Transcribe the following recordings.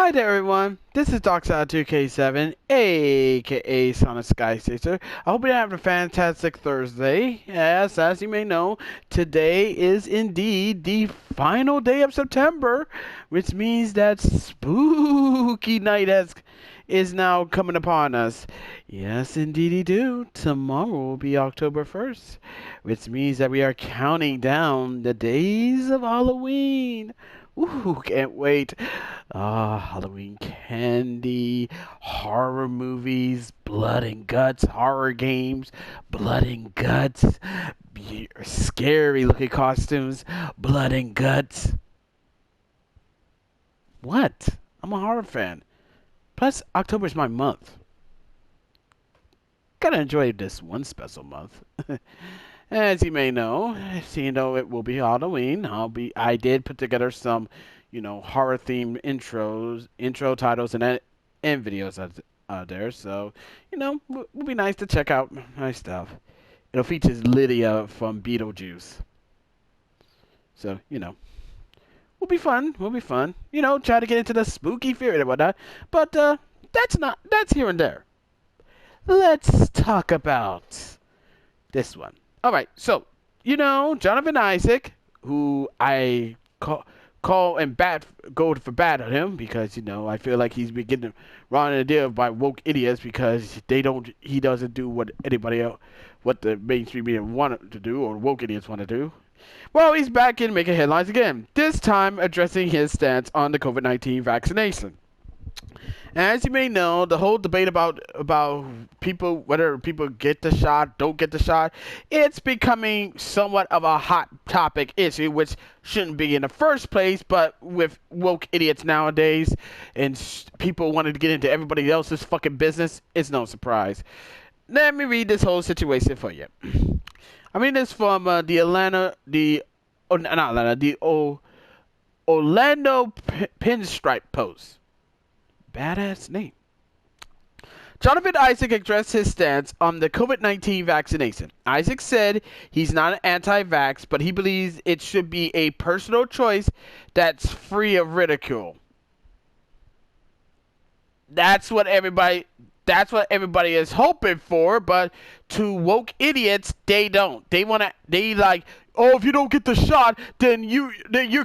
Hi there, everyone. This is Docside2K7, aka Sonic Sky Chaser. I hope you're having a fantastic Thursday. Yes, as you may know, today is indeed the final day of September, which means that spooky night is now coming upon us. Yes, indeedy do. Tomorrow will be October 1st, which means that we are counting down the days of Halloween. Ooh, can't wait. Halloween candy, horror movies, blood and guts, horror games, blood and guts, scary looking costumes, blood and guts. What? I'm a horror fan. Plus, October's my month. Gotta enjoy this one special month. As you may know, seeing though it will be Halloween, I did put together some, horror themed intro titles and videos out there. So, would be nice to check out my stuff. It'll feature Lydia from Beetlejuice. So, will be fun. Will be fun. Try to get into the spooky fear and whatnot. But that's here and there. Let's talk about this one. All right, so Jonathan Isaac, who I call and go for bad at him because I feel like he's been getting wrong idea by woke idiots because he doesn't do what anybody else, what the mainstream media want to do or woke idiots want to do. Well, he's back in making headlines again. This time addressing his stance on the COVID-19 vaccination. As you may know, the whole debate about people, whether people get the shot, don't get the shot, it's becoming somewhat of a hot topic issue, which shouldn't be in the first place, but with woke idiots nowadays and people wanting to get into everybody else's fucking business, it's no surprise. Let me read this whole situation for you. I mean this from the Orlando Pinstripe Post. Badass name. Jonathan Isaac addressed his stance on the COVID-19 vaccination. Isaac said he's not an anti-vax, but he believes it should be a personal choice that's free of ridicule. That's what everybody is hoping for, but to woke idiots, they don't. They like, oh, if you don't get the shot, then you're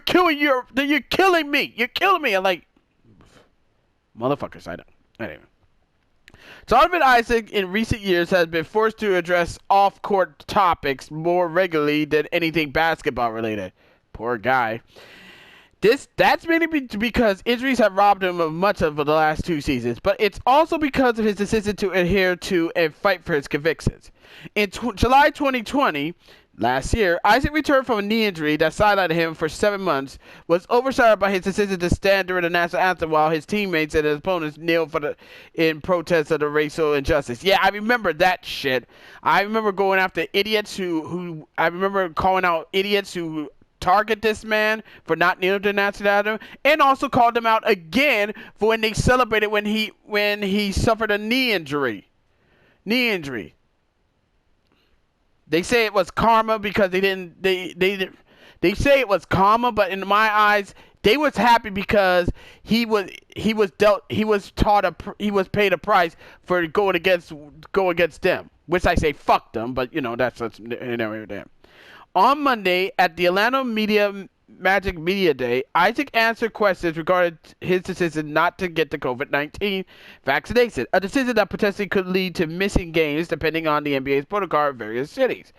killing me. You're killing me. I'm like, motherfuckers, I know. Anyway. Jonathan Isaac in recent years has been forced to address off-court topics more regularly than anything basketball related. Poor guy. That's mainly because injuries have robbed him of much of the last 2 seasons, but it's also because of his decision to adhere to and fight for his convictions. In July 2020, last year, Isaac returned from a knee injury that sidelined him for 7 months, was overshadowed by his decision to stand during the national anthem while his teammates and his opponents kneeled in protest of the racial injustice. Yeah, I remember that shit. I remember going after idiots I remember calling out idiots who target this man for not kneeling to the national anthem, and also called him out again for when they celebrated when he suffered a knee injury. They say it was karma because they say it was karma, but in my eyes, they was happy because he was paid a price for go against them. Which I say fuck them, but that's them. On Monday at the Atlanta Magic Media Day, Isaac answered questions regarding his decision not to get the COVID-19 vaccination, a decision that potentially could lead to missing games depending on the NBA's protocol in various cities.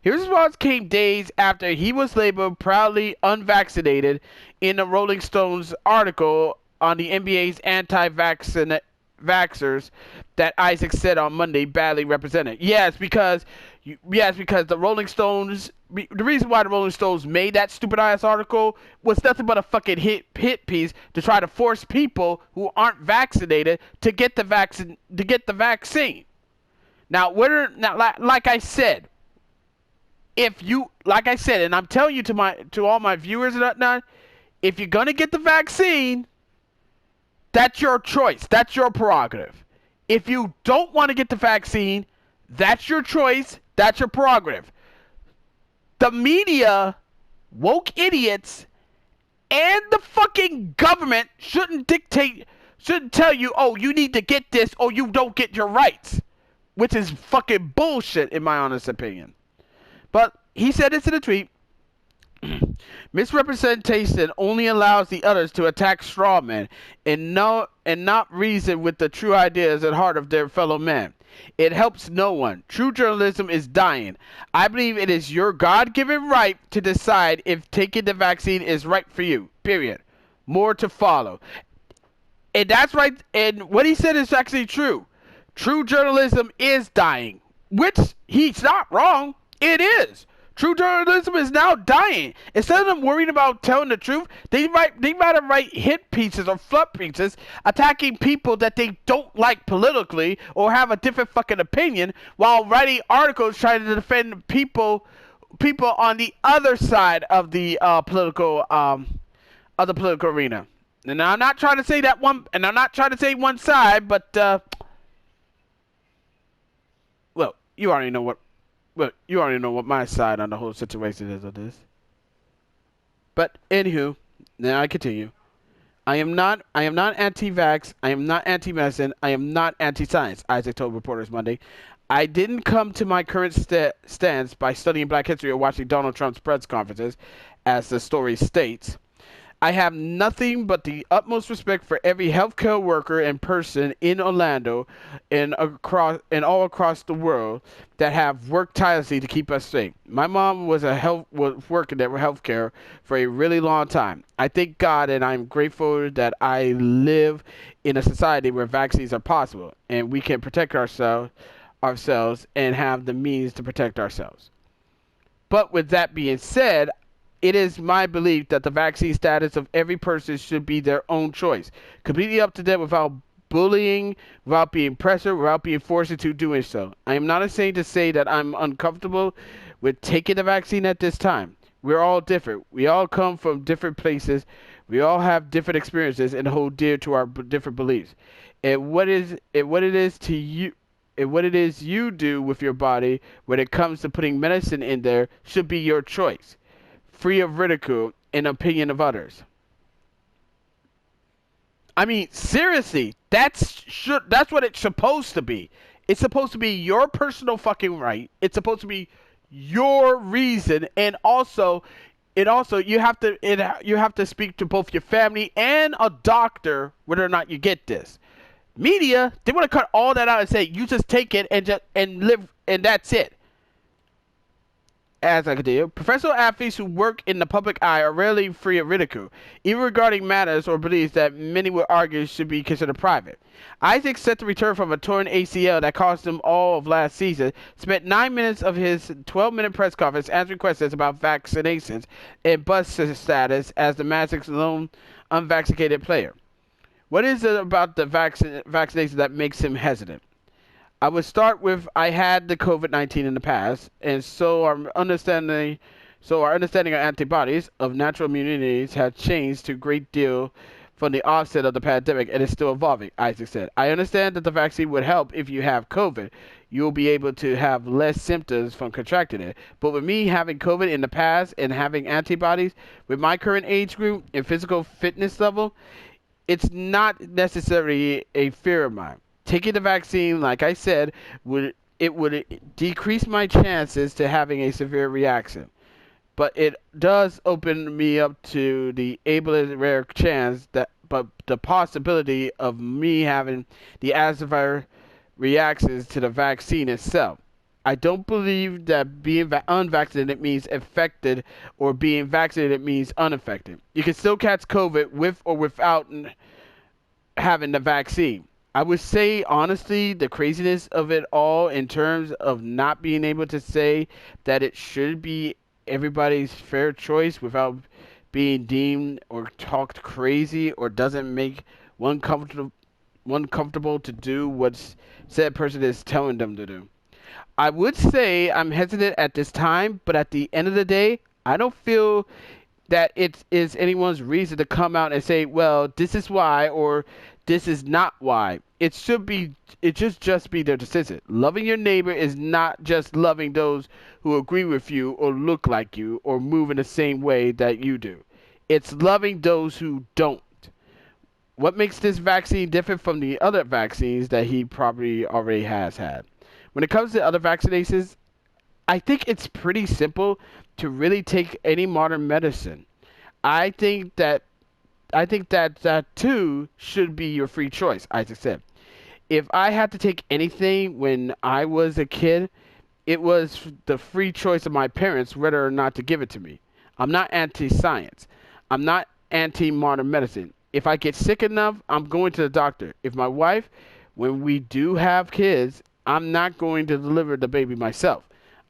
His response came days after he was labeled proudly unvaccinated in a Rolling Stones article on the NBA's anti-vaxxers that Isaac said on Monday badly represented. Yes, because the Rolling Stones. The reason why the Rolling Stones made that stupid ass article was nothing but a fucking hit piece to try to force people who aren't vaccinated to get the vaccine. Now, like I said, and I'm telling you to all my viewers and whatnot, if you're gonna get the vaccine, that's your choice. That's your prerogative. If you don't want to get the vaccine, that's your choice. That's your prerogative. The media, woke idiots, And the fucking government shouldn't tell you, oh, you need to get this or you don't get your rights, which is fucking bullshit in my honest opinion. But he said this in a tweet. Misrepresentation only allows the others to attack straw men and not reason with the true ideas at heart of their fellow men. It helps no one. True journalism is dying. I believe it is your God-given right to decide if taking the vaccine is right for you. Period. More to follow. And that's right. And what he said is actually true. True journalism is dying, which he's not wrong. It is. True journalism is now dying. Instead of them worrying about telling the truth, they might write hit pieces or fluff pieces attacking people that they don't like politically or have a different fucking opinion, while writing articles trying to defend people on the other side of the political arena. And I'm not trying to say that one, and I'm not trying to say one side, but well, you already know what. Well, you already know what my side on the whole situation is of this. But anywho, now I continue. I am not anti-vax. I am not anti-medicine. I am not anti-science. Isaac told reporters Monday. I didn't come to my current stance by studying Black history or watching Donald Trump's press conferences, as the story states. I have nothing but the utmost respect for every healthcare worker and person in Orlando and all across the world that have worked tirelessly to keep us safe. My mom was working at healthcare for a really long time. I thank God and I'm grateful that I live in a society where vaccines are possible and we can protect ourselves and have the means to protect ourselves. But with that being said, it is my belief that the vaccine status of every person should be their own choice, completely up to them without bullying, without being pressured, without being forced into doing so. I am not ashamed to say that I'm uncomfortable with taking the vaccine at this time. We're all different. We all come from different places. We all have different experiences and hold dear to our different beliefs. And what it is you do with your body when it comes to putting medicine in there should be your choice, free of ridicule and opinion of others. I mean, seriously, that's what it's supposed to be. It's supposed to be your personal fucking right. It's supposed to be your reason, and also you have to speak to both your family and a doctor whether or not you get this. Media, they want to cut all that out and say you just take it and live, and that's it. As I continue, professional athletes who work in the public eye are rarely free of ridicule, even regarding matters or beliefs that many would argue should be considered private. Isaac, set to return from a torn ACL that cost him all of last season, spent 9 minutes of his 12-minute press conference answering questions about vaccinations and bust status as the Magic's lone unvaccinated player. What is it about the vaccination that makes him hesitant? I would start with I had the COVID-19 in the past, and so our understanding of antibodies, of natural immunities, has changed to a great deal from the offset of the pandemic, and is still evolving, Isaac said. I understand that the vaccine would help if you have COVID. You'll be able to have less symptoms from contracting it. But with me having COVID in the past and having antibodies, with my current age group and physical fitness level, it's not necessarily a fear of mine. Taking the vaccine, like I said, would decrease my chances to having a severe reaction. But it does open me up to the rare chance but the possibility of me having the adverse reactions to the vaccine itself. I don't believe that being unvaccinated means affected or being vaccinated means unaffected. You can still catch COVID with or without having the vaccine. I would say, honestly, the craziness of it all in terms of not being able to say that it should be everybody's fair choice without being deemed or talked crazy or doesn't make one comfortable to do what said person is telling them to do. I would say I'm hesitant at this time, but at the end of the day, I don't feel that it is anyone's reason to come out and say, well, this is why or this is not why. It should just be their decision. Loving your neighbor is not just loving those who agree with you or look like you or move in the same way that you do. It's loving those who don't. What makes this vaccine different from the other vaccines that he probably already has had? When it comes to other vaccinations, I think it's pretty simple to really take any modern medicine. I think that that too should be your free choice, Isaac said. If I had to take anything when I was a kid, it was the free choice of my parents whether or not to give it to me. I'm not anti science. I'm not anti modern medicine. If I get sick enough, I'm going to the doctor. If my wife, when we do have kids, I'm not going to deliver the baby myself.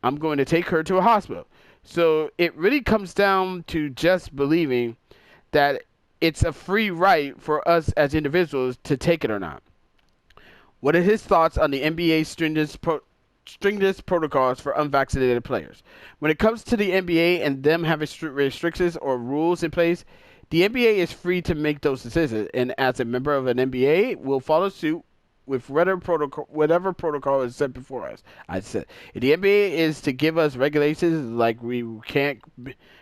I'm going to take her to a hospital. So it really comes down to just believing that it's a free right for us as individuals to take it or not. What are his thoughts on the NBA's stringent protocols for unvaccinated players? When it comes to the NBA and them having restrictions or rules in place, the NBA is free to make those decisions, and as a member of an NBA, will follow suit with whatever protocol is set before us. I said, if the NBA is to give us regulations like we can't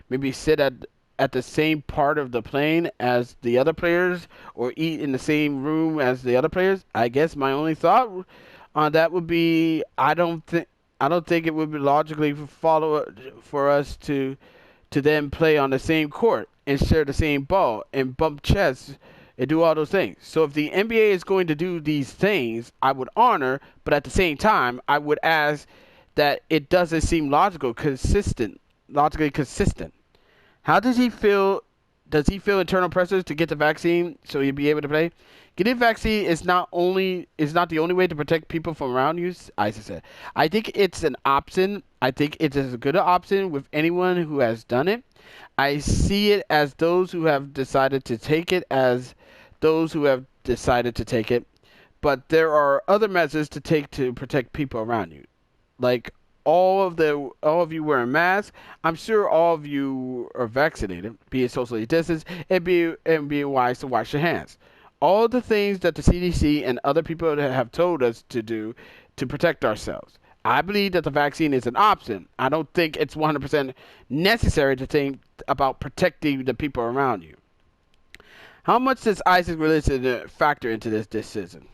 maybe sit at the same part of the plane as the other players or eat in the same room as the other players. I guess my only thought on that would be I don't think it would be logically follow for us to then play on the same court and share the same ball and bump chests and do all those things. So if the NBA is going to do these things, I would honor, but at the same time, I would ask that it doesn't seem logically consistent. How does he feel? Does he feel internal pressures to get the vaccine so he'll be able to play? Getting a vaccine is not the only way to protect people from around you, Isaac said. I think it's an option. I think it is a good option with anyone who has done it. I see it as those who have decided to take it as those who have decided to take it. But there are other measures to take to protect people around you, like all of you wearing masks. I'm sure all of you are vaccinated, being socially distanced, and being wise to wash your hands. All the things that the CDC and other people that have told us to do to protect ourselves. I believe that the vaccine is an option. I don't think it's 100% necessary to think about protecting the people around you. How much does Isaac's religion factor into this decision?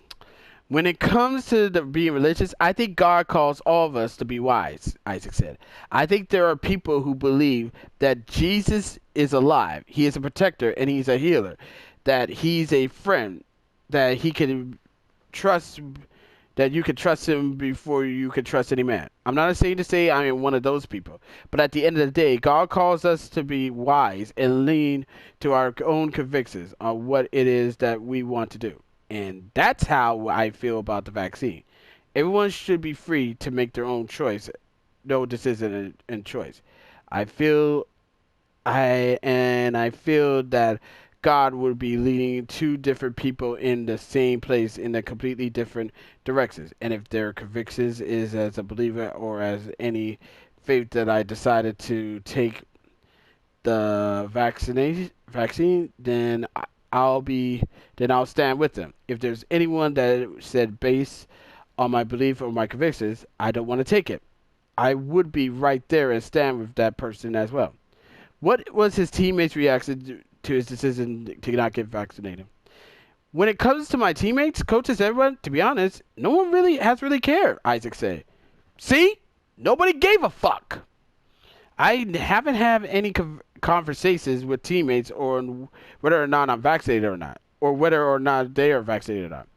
When it comes to being religious, I think God calls all of us to be wise, Isaac said. I think there are people who believe that Jesus is alive, he is a protector, and he's a healer, that he's a friend, that he can trust, that you can trust him before you can trust any man. I'm not saying to say I am one of those people, but at the end of the day, God calls us to be wise and lean to our own convictions on what it is that we want to do. And that's how I feel about the vaccine. Everyone should be free to make their own choice. No decision and choice. I feel I feel that God would be leading two different people in the same place in a completely different directions. And if their convictions is as a believer or as any faith that I decided to take the vaccine, then I'll be then I'll stand with them. If there's anyone that said based on my belief or my convictions, I don't want to take it. I would be right there and stand with that person as well. What was his teammates' reaction to his decision to not get vaccinated? When it comes to my teammates, coaches, everyone, to be honest, no one really cared, Isaac said. See? Nobody gave a fuck. I haven't had any conversations with teammates on whether or not I'm vaccinated or not, or whether or not they are vaccinated or not.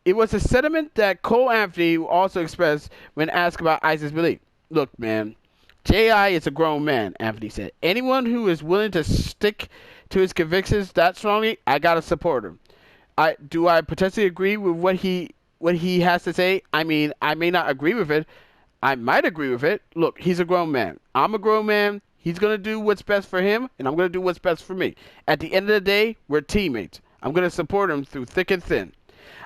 It was a sentiment that Cole Anthony also expressed when asked about Isaac's belief. Look, man, J.I. is a grown man, Anthony said. Anyone who is willing to stick to his convictions that strongly, I gotta support him. I potentially agree with what he has to say? I mean, I may not agree with it. I might agree with it. Look, he's a grown man. I'm a grown man. He's going to do what's best for him, and I'm going to do what's best for me. At the end of the day, we're teammates. I'm going to support him through thick and thin.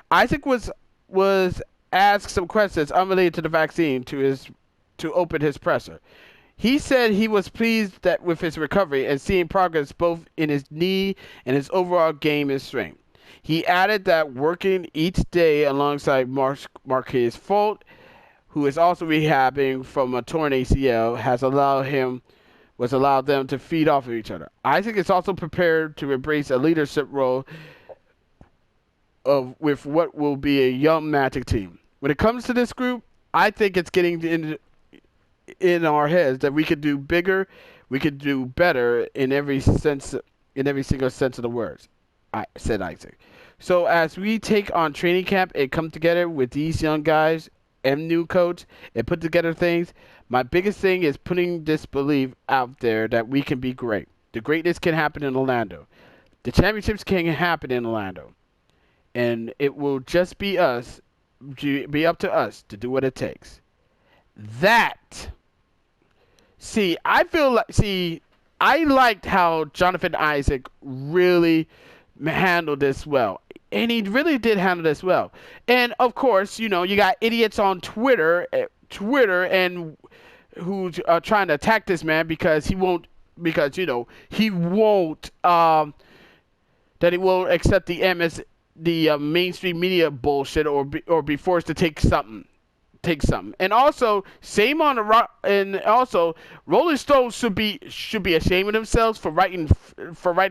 Isaac was asked some questions unrelated to the vaccine to open his presser. He said he was pleased that with his recovery and seeing progress both in his knee and his overall game and strength. He added that working each day alongside Marquise Fultz, who is also rehabbing from a torn ACL, has allowed him was allow them to feed off of each other. Isaac is also prepared to embrace a leadership role with what will be a young Magic team. When it comes to this group, I think it's getting in our heads that we could do bigger, we could do better in every sense, in every single sense of the words. I said Isaac. So as we take on training camp and come together with these young guys and new coach and put together things, my biggest thing is putting this belief out there that we can be great. The greatness can happen in Orlando. The championships can happen in Orlando. And it will just be up to us to do what it takes. I liked how Jonathan Isaac really handled this well. And he really did handle this well. And of course, you got idiots on Twitter and who's trying to attack this man because he won't accept the mainstream media bullshit or be forced to take something. And also, Rolling Stones should be ashamed of themselves for writing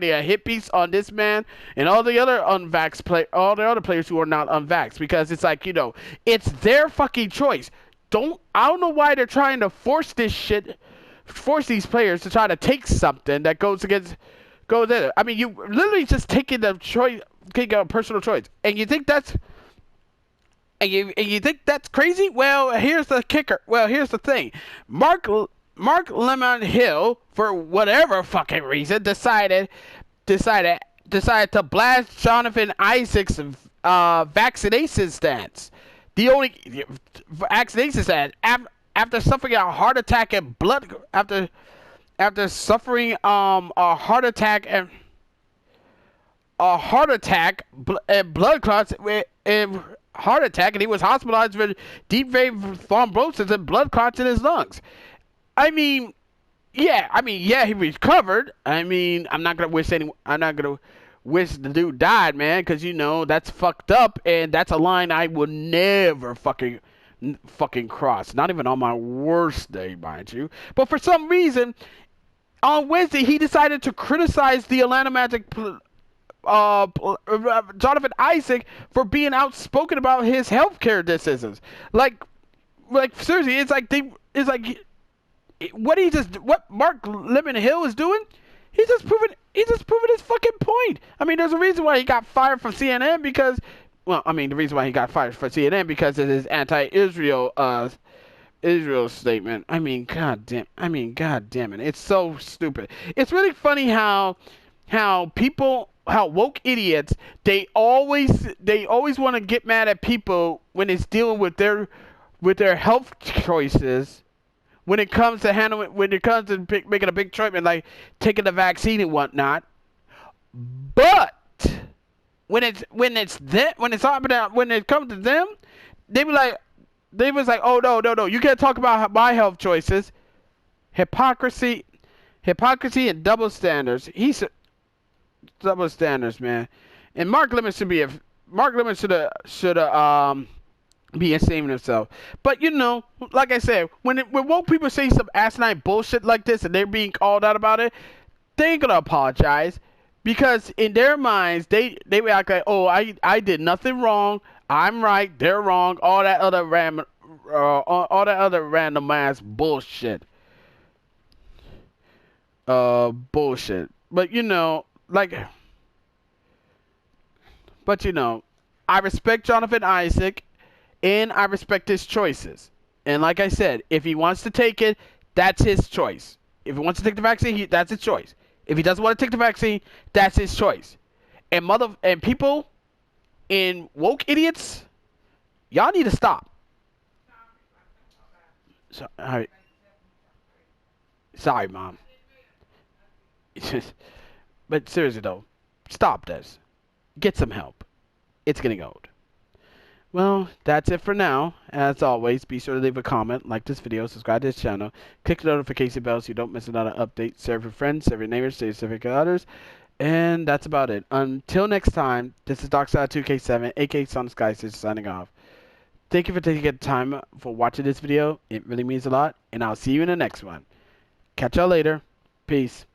a hit piece on this man and all the other all the other players who are not unvaxxed, because it's like, it's their fucking choice. I don't know why they're trying to force these players to try to take something that goes there. I mean, you literally just taking a personal choice, and you think that's. And you think that's crazy? Well, here's the kicker. Well, here's the thing. Mark Lemon Hill, for whatever fucking reason, decided to blast Jonathan Isaac's vaccination stance. The only vaccination stance after suffering a heart attack and after suffering a heart attack and blood clots and heart attack, and he was hospitalized with deep vein thrombosis and blood clots in his lungs. I mean, he recovered. I mean, I'm not gonna wish the dude died, man, because that's fucked up, and that's a line I will never fucking cross. Not even on my worst day, mind you. But for some reason, on Wednesday, he decided to criticize the Atlanta Magic. Jonathan Isaac for being outspoken about his healthcare decisions. Like seriously, what Mark Lemon Hill is doing. He's just proving his fucking point. I mean, there's a reason why he got fired from CNN because, the reason why he got fired from CNN because of his anti-Israel Israel statement. I mean, god damn it, it's so stupid. It's really funny how woke idiots, they always want to get mad at people when it's dealing with their health choices, when it comes to making a big choice like taking the vaccine and whatnot. But when it comes to them, they was like, oh no, you can't talk about my health choices. Hypocrisy and double standards. Double standards, man. And Mark Lemon should be ashamed of himself. But like I said, when woke people say some asinine bullshit like this and they're being called out about it, they ain't gonna apologize, because in their minds they would act like, oh, I did nothing wrong, I'm right, they're wrong, all that other random ass bullshit. Bullshit. But I respect Jonathan Isaac, and I respect his choices. And like I said, if he wants to take it, that's his choice. If he wants to take the vaccine, that's his choice. If he doesn't want to take the vaccine, that's his choice. And people and woke idiots, y'all need to stop. Sorry, Mom. But seriously though, stop this. Get some help. It's getting old. Well, that's it for now. As always, be sure to leave a comment, like this video, subscribe to this channel, click the notification bell so you don't miss another update. Serve your friends, serve your neighbors, stay safe with others. And that's about it. Until next time, this is Darkside2K7, aka Son Sky, signing off. Thank you for taking the time for watching this video. It really means a lot. And I'll see you in the next one. Catch y'all later. Peace.